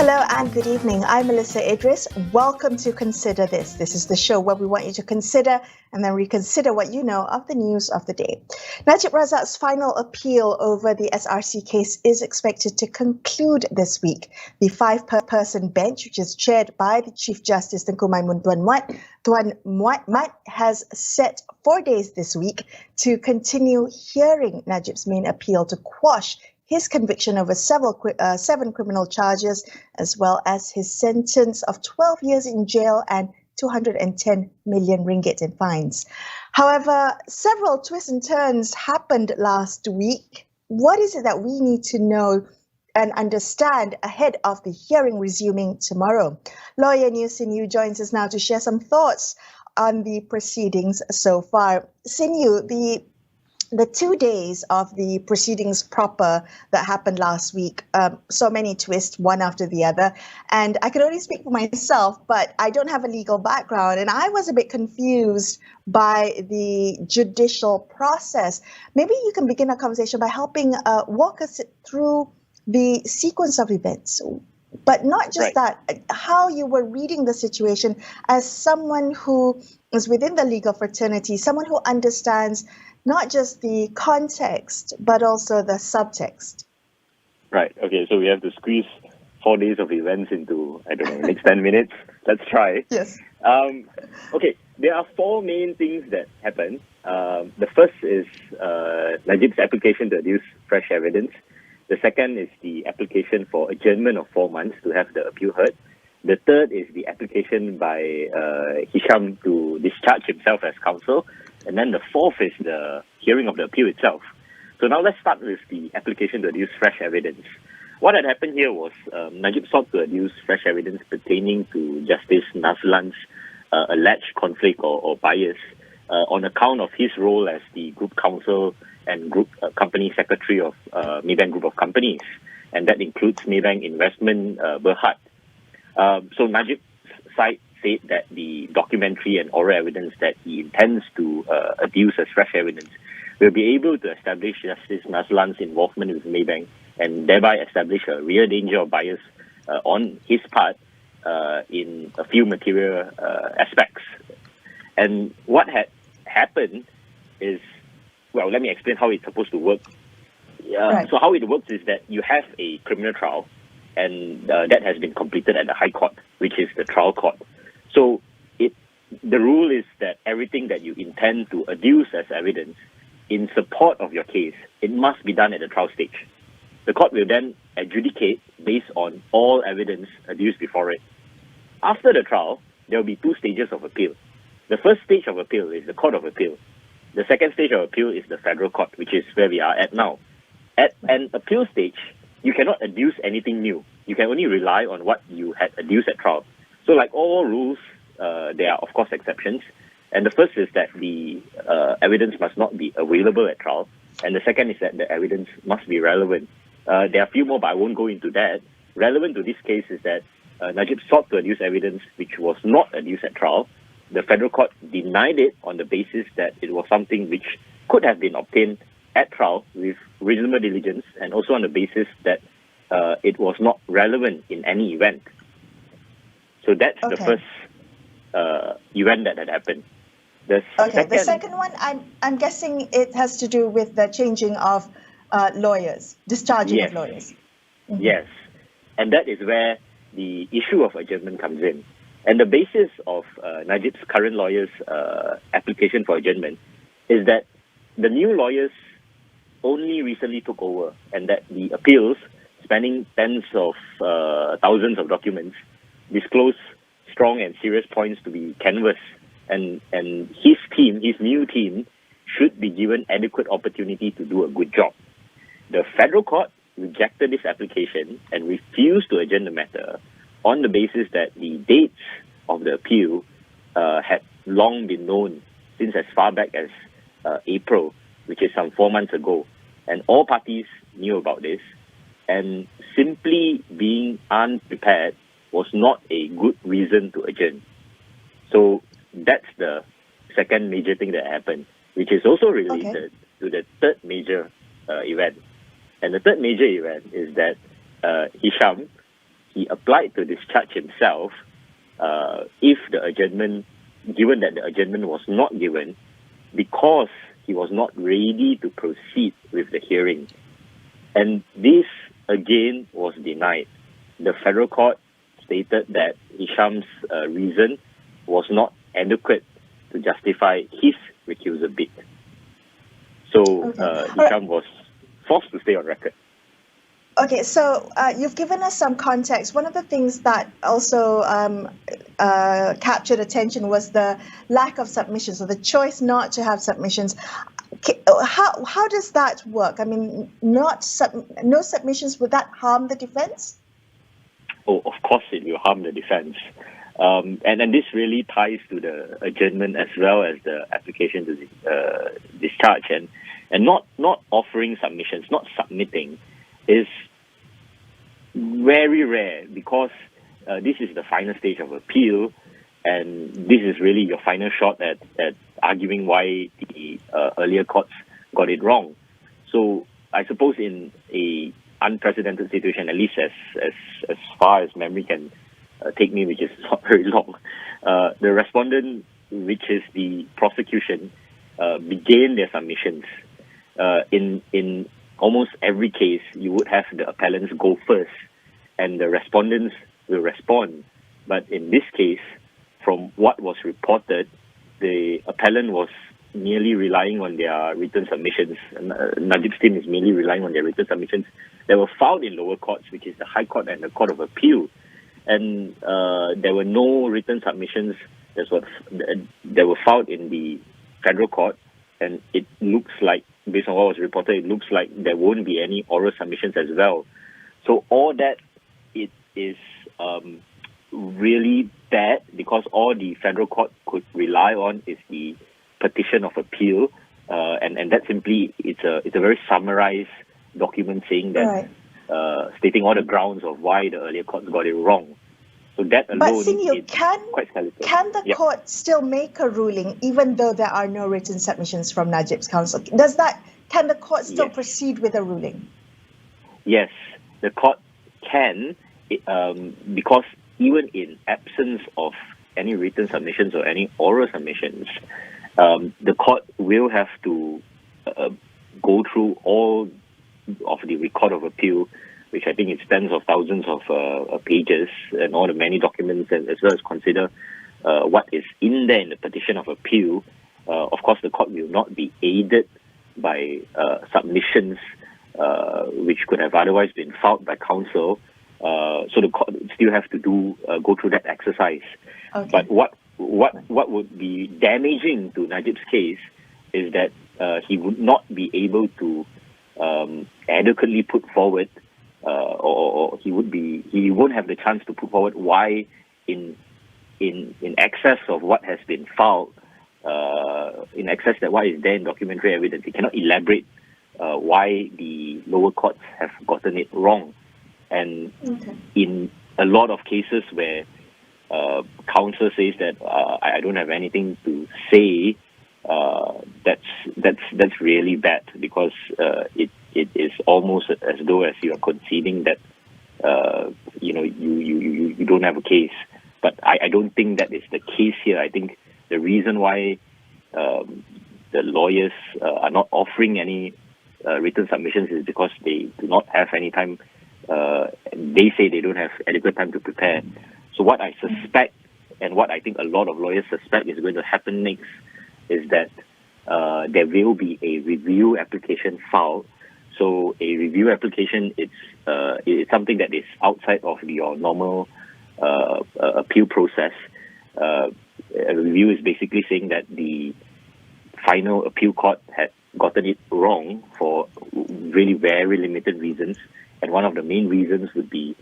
Hello and good evening. I'm Melisa Idris. Welcome to Consider This. This is the show where we want you to consider and then reconsider what you know of the news of the day. Najib Razak's final appeal over the SRC case is expected to conclude this week. The five-person bench, which is chaired by the Chief Justice Tengku Maimun Tuan has set 4 days this week to continue hearing Najib's main appeal to quash his conviction over seven criminal charges, as well as his sentence of 12 years in jail and 210 million ringgit in fines. However, several twists and turns happened last week. What is it that we need to know and understand ahead of the hearing resuming tomorrow? Lawyer Sin Yew joins us now to share some thoughts on the proceedings so far. Sin Yew, the 2 days of the proceedings proper that happened last week, so many twists, one after the other. And I can only speak for myself, but I don't have a legal background. And I was a bit confused by the judicial process. Maybe you can begin our conversation by helping walk us through the sequence of events. But not just that, how you were reading the situation as someone who is within the legal fraternity, someone who understands not just the context, but also the subtext. Right. Okay. So we have to squeeze 4 days of events into, I don't know, next 10 minutes. Let's try. Yes. Okay. There are four main things that happen. The first is Najib's application to adduce fresh evidence. The second is the application for adjournment of 4 months to have the appeal heard. The third is the application by Hisham to discharge himself as counsel. And then the fourth is the hearing of the appeal itself. So now let's start with the application to adduce fresh evidence. What had happened here was Najib sought to adduce fresh evidence pertaining to Justice Nazlan's alleged conflict or bias on account of his role as the group counsel and group company secretary of Maybank Group of Companies. And that includes Maybank Investment Berhad. So Najib's side said that the documentary and oral evidence that he intends to adduce as fresh evidence will be able to establish Justice Nazlan's involvement with Maybank and thereby establish a real danger of bias on his part in a few material aspects. And what had happened is, well, let me explain how it's supposed to work. So how it works is that you have a criminal trial, and that has been completed at the High Court, which is the trial court. So the rule is that everything that you intend to adduce as evidence in support of your case, it must be done at the trial stage. The court will then adjudicate based on all evidence adduced before it. After the trial, there will be 2 stages of appeal. The first stage of appeal is the Court of Appeal. The second stage of appeal is the Federal Court, which is where we are at now. At an appeal stage, you cannot adduce anything new. You can only rely on what you had adduced at trial. So like all rules, there are, of course, exceptions. And the first is that the evidence must not be available at trial. And the second is that the evidence must be relevant. There are a few more, but I won't go into that. Relevant to this case is that Najib sought to adduce evidence which was not adduced at trial. The Federal Court denied it on the basis that it was something which could have been obtained at trial with reasonable diligence, and also on the basis that it was not relevant in any event. So that's the first event that had happened. The second one, I'm guessing it has to do with the changing of lawyers, discharging of lawyers. Mm-hmm. Yes, and that is where the issue of adjournment comes in. And the basis of Najib's current lawyer's application for adjournment is that the new lawyers only recently took over, and that the appeals, spanning tens of thousands of documents, disclose strong and serious points to be canvassed, and his team, his new team, should be given adequate opportunity to do a good job. The Federal Court rejected this application and refused to adjourn the matter on the basis that the dates of the appeal had long been known since as far back as April, which is some 4 months ago. And all parties knew about this, and simply being unprepared was not a good reason to adjourn. So that's the second major thing that happened, which is also related to the third major event. And the third major event is that Hisham he applied to discharge himself if the adjournment, given that the adjournment was not given because he was not ready to proceed with the hearing. And this, again, was denied. The federal court stated that Hisham's reason was not adequate to justify his recusal bid. So Hisham was forced to stay on record. Okay, so you've given us some context. One of the things that also captured attention was the lack of submissions, or the choice not to have submissions. How does that work? I mean, no submissions, would that harm the defense? Oh, of course it will harm the defense. And this really ties to the adjournment as well as the application to discharge. And not offering submissions, not submitting, is very rare because this is the final stage of appeal, and this is really your final shot at arguing why the earlier courts got it wrong. So I suppose in a unprecedented situation, at least as far as memory can take me, which is not very long, the respondent, which is the prosecution, began their submissions. In almost every case, you would have the appellants go first, and the respondents will respond. But in this case, from what was reported, the appellant was merely relying on their written submissions. Najib's team is merely relying on their written submissions that were filed in lower courts, which is the High Court and the Court of Appeal. And there were no written submissions that were filed in the federal court, and it looks like, based on what was reported, it looks like there won't be any oral submissions as well. So all that, it is really bad, because all the federal court could rely on is the petition of appeal, and that simply, it's a very summarized document saying that, stating all the grounds of why the earlier courts got it wrong. So that alone, but Sin Yew, quite skeletal. Can the court still make a ruling even though there are no written submissions from Najib's counsel? Can the court still proceed with a ruling? Yes, the court can, because even in absence of any written submissions or any oral submissions, the court will have to go through all of the record of appeal, which I think it's tens of thousands of pages, and all the many documents, as well as consider what is in there in the petition of appeal. Of course, the court will not be aided by submissions which could have otherwise been filed by counsel. So the court still have to go through that exercise. Okay. But what would be damaging to Najib's case is that he would not be able to adequately put forward, or he won't have the chance to put forward why, in excess of what has been filed, in excess that what is there in documentary evidence, he cannot elaborate why the lower courts have gotten it wrong. And in a lot of cases where counsel says that I don't have anything to say, that's really bad, because it is almost as though as you are conceding that you don't have a case. But I don't think that is the case here. I think the reason why the lawyers are not offering any written submissions is because they do not have any time. They say they don't have adequate time to prepare. So what I suspect, and what I think a lot of lawyers suspect is going to happen next, is that there will be a review application filed. So a review application, it's something that is outside of your normal appeal process. A review is basically saying that the final appeal court had gotten it wrong for really very limited reasons, and one of the main reasons would be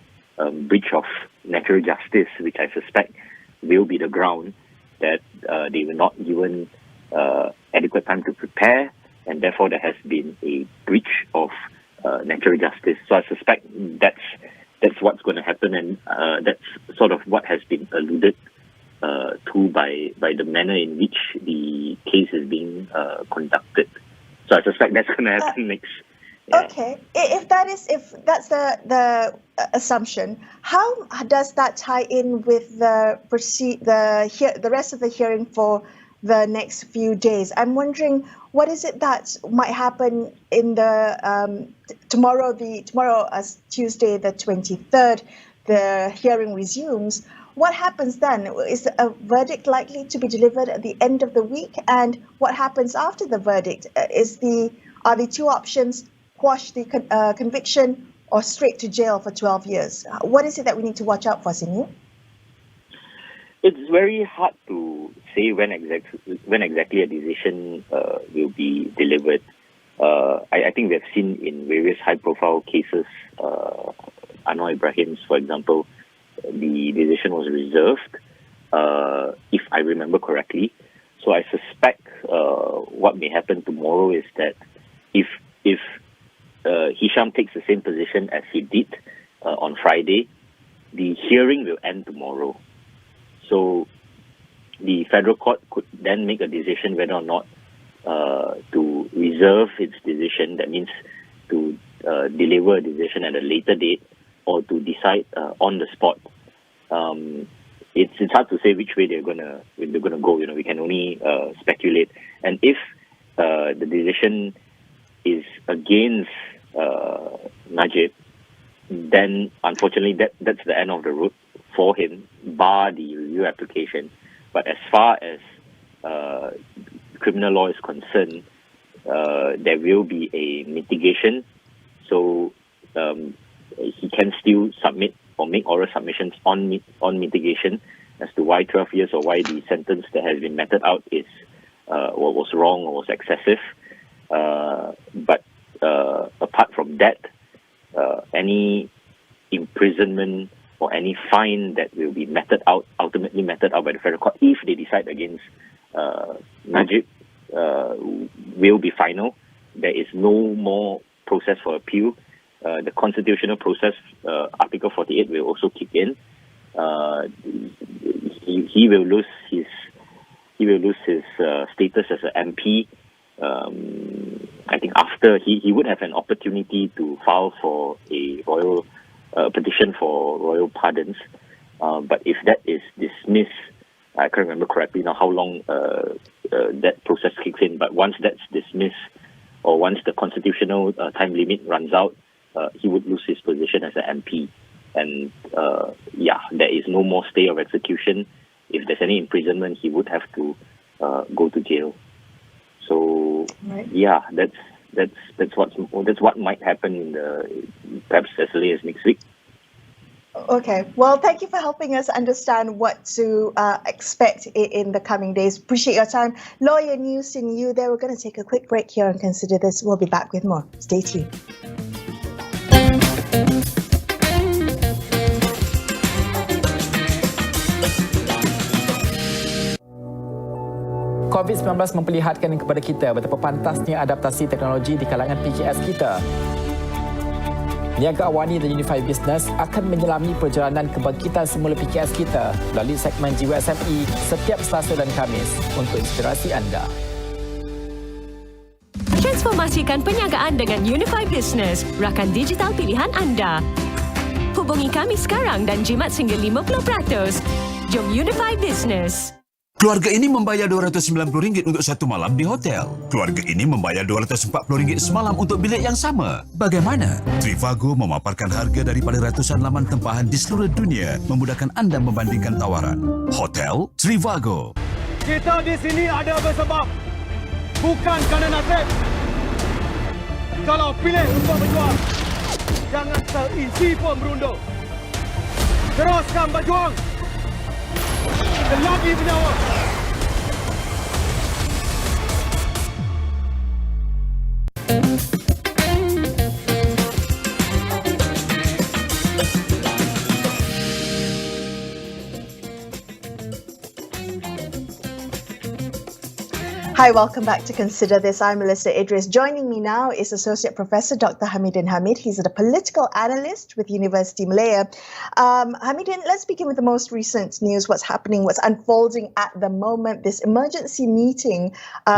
breach of natural justice, which I suspect will be the ground that they were not given adequate time to prepare, and therefore there has been a breach of natural justice. So I suspect that's what's going to happen, and that's sort of what has been alluded to by the manner in which the case is being conducted. So I suspect that's going to happen next. Yeah. Okay, if that's the assumption, how does that tie in with the rest of the hearing for the next few days? I'm wondering what is it that might happen in the tomorrow as Tuesday the 23rd, the hearing resumes. What happens then? Is a verdict likely to be delivered at the end of the week? And what happens after the verdict? Are the two options quash the conviction or straight to jail for 12 years? What is it that we need to watch out for, Sin Yew? It's very hard to say when exactly a decision will be delivered. I think we have seen in various high-profile cases, Anwar Ibrahim's, for example, the decision was reserved, if I remember correctly. So I suspect what may happen tomorrow is that if Hisham takes the same position as he did on Friday, the hearing will end tomorrow. So the federal court could then make a decision whether or not to reserve its decision. That means to deliver a decision at a later date, or to decide on the spot. It's hard to say which way they're gonna go. We can only speculate. And if the decision is against Najib, then unfortunately that's the end of the road for him, bar the review application. But as far as criminal law is concerned, there will be a mitigation. So he can still submit or make oral submissions on mitigation as to why 12 years or why the sentence that has been meted out is what was wrong or was excessive. But apart from that, any imprisonment or any fine that will be ultimately meted out by the federal court, if they decide against Najib, will be final. There is no more process for appeal. The constitutional process, Article 48, will also kick in. He will lose his status as an MP. I think after he would have an opportunity to file for a royal petition for royal pardons. But if that is dismissed, I can't remember correctly now how long that process kicks in. But once that's dismissed, or once the constitutional time limit runs out, he would lose his position as an MP. And there is no more stay of execution. If there's any imprisonment, he would have to go to jail. So that's what might happen in perhaps as late as next week. Okay. Well, thank you for helping us understand what to expect in the coming days. Appreciate your time. Lawyer News Sin Yew there. We're going to take a quick break here and consider this. We'll be back with more. Stay tuned. COVID-19 memperlihatkan kepada kita betapa pantasnya adaptasi teknologi di kalangan PKS kita. Niaga Awani dan Unified Business akan menyelami perjalanan kebangkitan semula PKS kita melalui segmen Jiwa SME setiap Selasa dan Khamis untuk inspirasi anda. Transformasikan perniagaan dengan Unified Business, rakan digital pilihan anda. Hubungi kami sekarang dan jimat sehingga 50%. Jom Unified Business. Keluarga ini membayar RM290 untuk satu malam di hotel. Keluarga ini membayar RM240 semalam untuk bilik yang sama. Bagaimana? Trivago memaparkan harga daripada ratusan laman tempahan di seluruh dunia, memudahkan anda membandingkan tawaran. Hotel Trivago. Kita di sini ada bersebab, bukan kerana nasib. Kalau pilih untuk berjuang, jangan terisi pun berundur. Teruskan berjuang. Selagi bernyawa. Hi, welcome back to Consider This. I'm Melisa Idris. Joining me now is Associate Professor Dr. Hamid. He's a political analyst with Universiti Malaya. Hamidin, let's begin with the most recent news. What's happening, what's unfolding at the moment, this emergency meeting.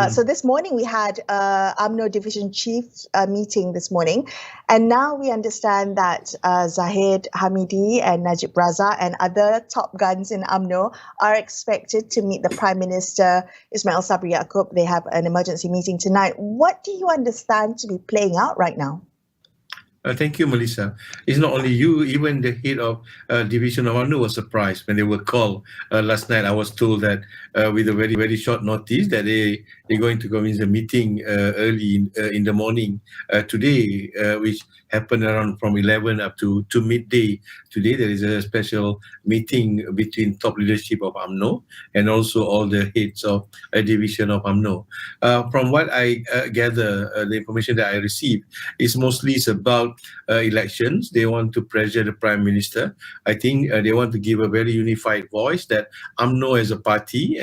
So this morning we had UMNO Division Chief meeting this morning. And now we understand that Zahid Hamidi and Najib Razak and other top guns in UMNO are expected to meet the Prime Minister, Ismail Sabri Yaakob. They have an emergency meeting tonight. What do you understand to be playing out right now? Thank you, Melisa. It's not only you, even the head of division of UMNO was surprised when they were called last night. I was told that with a very, very short notice that they're going to convene the meeting early in the morning today, which happened around from 11 up to midday. Today, there is a special meeting between top leadership of UMNO and also all the heads of a division of UMNO. From what I gather, the information that I received is mostly about elections. They want to pressure the Prime Minister. I think they want to give a very unified voice that UMNO as a party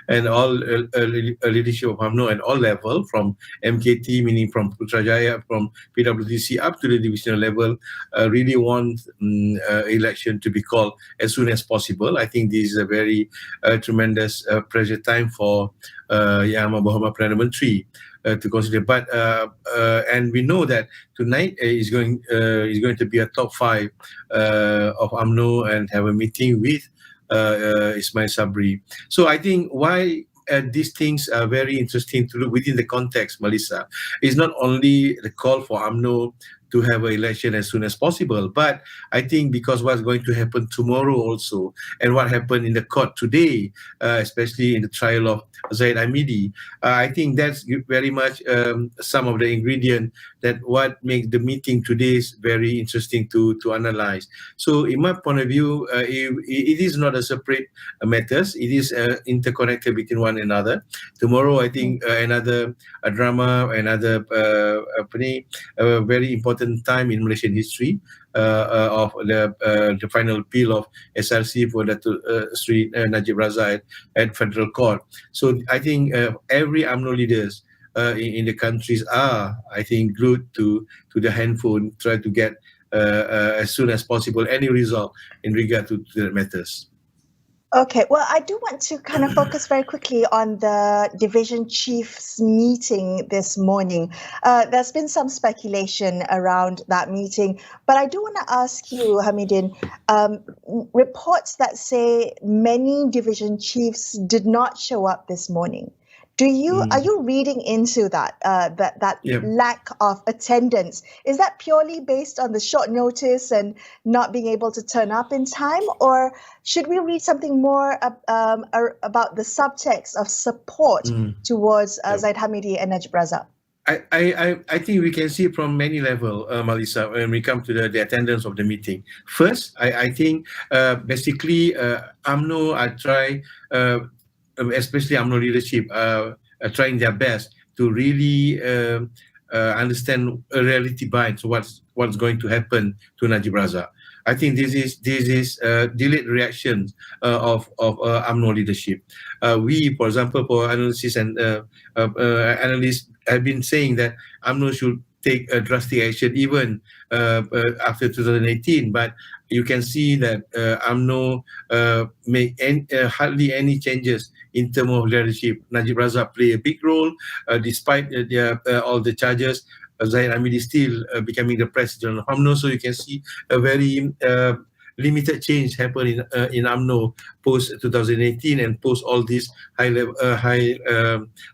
and all leadership of UMNO at all level, from MKT, meaning from Putrajaya, from PWTC up to the divisional level, really want election to be called as soon as possible. I think this is a very tremendous pressure time for Yang Amat Perdana Menteri to consider. But and we know that tonight is going to be a top 5 of UMNO and have a meeting with Ismail Sabri. So I think why these things are very interesting to look within the context, Melisa, is not only the call for UMNO to have an election as soon as possible, but I think because what's going to happen tomorrow also, and what happened in the court today, especially in the trial of Zahid Hamidi, I think that's very much some of the ingredient that what makes the meeting today is very interesting to analyze. So in my point of view, it is not a separate matters. It is interconnected between one another. Tomorrow, I think another drama, another very important time in Malaysian history of the final appeal of SRC for Sri Najib Razak at federal court. So I think every UMNO leaders in the countries are, I think, glued to the handphone, try to get as soon as possible any result in regard to the matters. Okay, well, I do want to kind of focus very quickly on the division chiefs meeting this morning. There's been some speculation around that meeting, but I do want to ask you, Hamidin, reports that say many division chiefs did not show up this morning. Are you reading into that lack of attendance? Is that purely based on the short notice and not being able to turn up in time, or should we read something more about the subtext of support towards Zahid Hamidi and Najib Razak? I think we can see from many levels, Melisa, when we come to the attendance of the meeting. First, I think basically UMNO are trying, especially UMNO leadership, are trying their best to really understand a reality behind what's going to happen to Najib Razak. I think this is delayed reactions of UMNO leadership. We, for example, for analysis and analysts, have bbeen saying that UMNO should take a drastic action even after 2018, but you can see that UMNO make hardly any changes in terms of leadership. Najib Razak play a big role despite all the charges. Zahid Hamidi is still becoming the president of UMNO, so you can see a very limited change happen in UMNO post 2018 and post all these high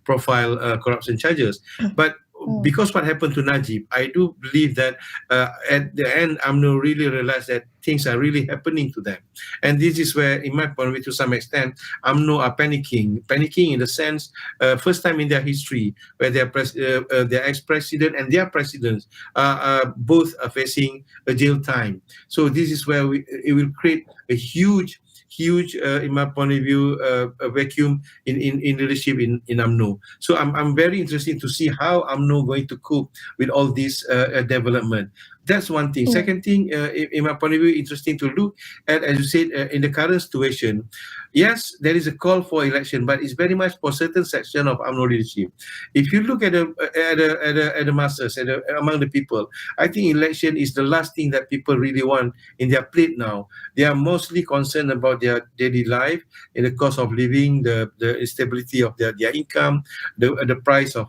profile corruption charges. But because what happened to Najib, I do believe that at the end, UMNO really realized that things are really happening to them. And this is where, in my point of view, to some extent, UMNO are panicking in the sense, first time in their history, where their ex-president and their presidents both are facing a jail time. So this is where it will create a huge, in my point of view, a vacuum in leadership in UMNO. So I'm very interested to see how UMNO going to cope with all this development. That's one thing. Second thing, in my point of view, interesting to look at, as you said, in the current situation. Yes, there is a call for election, but it's very much for certain section of UMNO leadership. If you look at the masses, among the people, I think election is the last thing that people really want in their plate now. They are mostly concerned about their daily life, in the cost of living, the stability of their income, the price of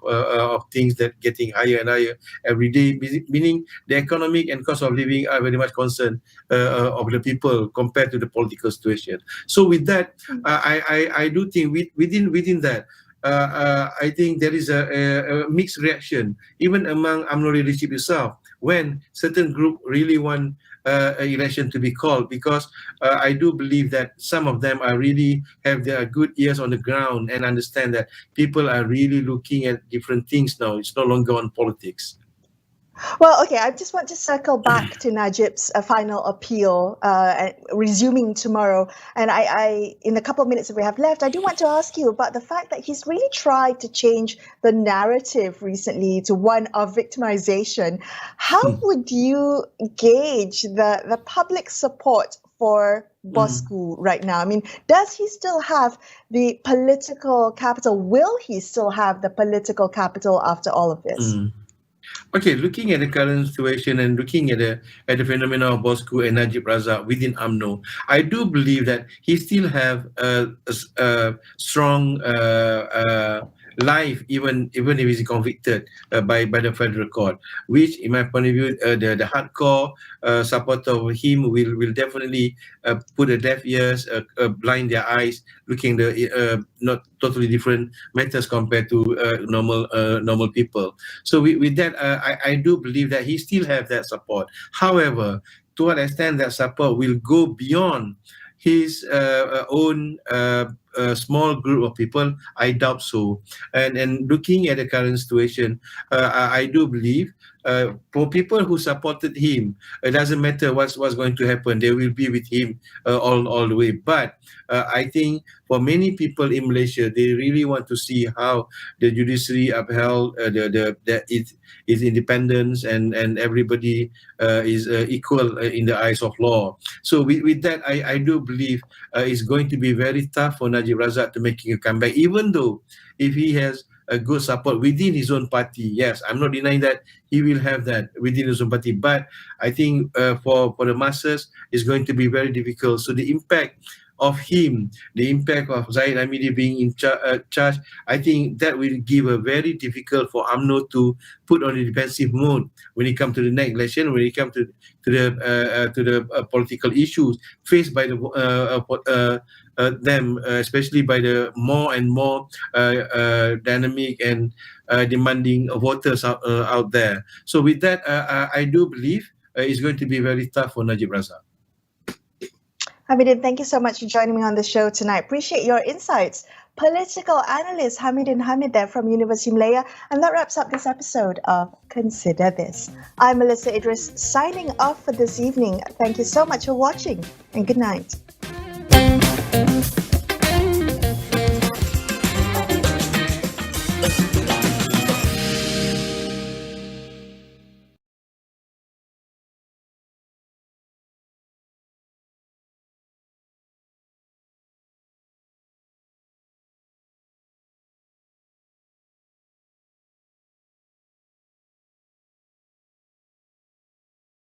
things that getting higher and higher every day. Meaning the economic and cost of living are very much concerned of the people compared to the political situation. So with that, I do think within that, I think there is a mixed reaction even among UMNO leadership itself when certain group really want election to be called, because I do believe that some of them are really have their good ears on the ground and understand that people are really looking at different things now. It's no longer on politics. Well, okay, I just want to circle back to Najib's final appeal, resuming tomorrow. And I, in the couple of minutes that we have left, I do want to ask you about the fact that he's really tried to change the narrative recently to one of victimization. How would you gauge the public support for Bosku right now? I mean, does he still have the political capital? Will he still have the political capital after all of this? Okay, looking at the current situation and looking at the phenomena of Bosku and Najib Razak within UMNO, I do believe that he still have a strong life, even if he's convicted by the federal court, which, in my point of view, the hardcore supporter of him will definitely put a deaf ears, blind their eyes, looking not totally different matters compared to normal people. So with that, I do believe that he still have that support. However, to what extent that support will go beyond his own small group of people, I doubt so. And looking at the current situation, I do believe for people who supported him, it doesn't matter what's going to happen. They will be with him all the way. But I think for many people in Malaysia, they really want to see how the judiciary upheld its independence and everybody is equal in the eyes of law. So with that, I do believe it's going to be very tough for Najib Razak to making a comeback, even though if he has a good support within his own party. Yes, I'm not denying that he will have that within his own party, but I think for the masses, it's going to be very difficult. So the impact of him, the impact of Zahid Hamidin being in charge, I think that will give a very difficult for UMNO to put on a defensive mode when it comes to the next election, when it comes to the political issues faced by them, especially by the more and more dynamic and demanding voters out there. So with that, I do believe it's going to be very tough for Najib Razak. Hamidin, thank you so much for joining me on the show tonight. Appreciate your insights. Political analyst Hamid there from Universiti Malaya. And that wraps up this episode of Consider This. I'm Melisa Idris, signing off for this evening. Thank you so much for watching, and good night.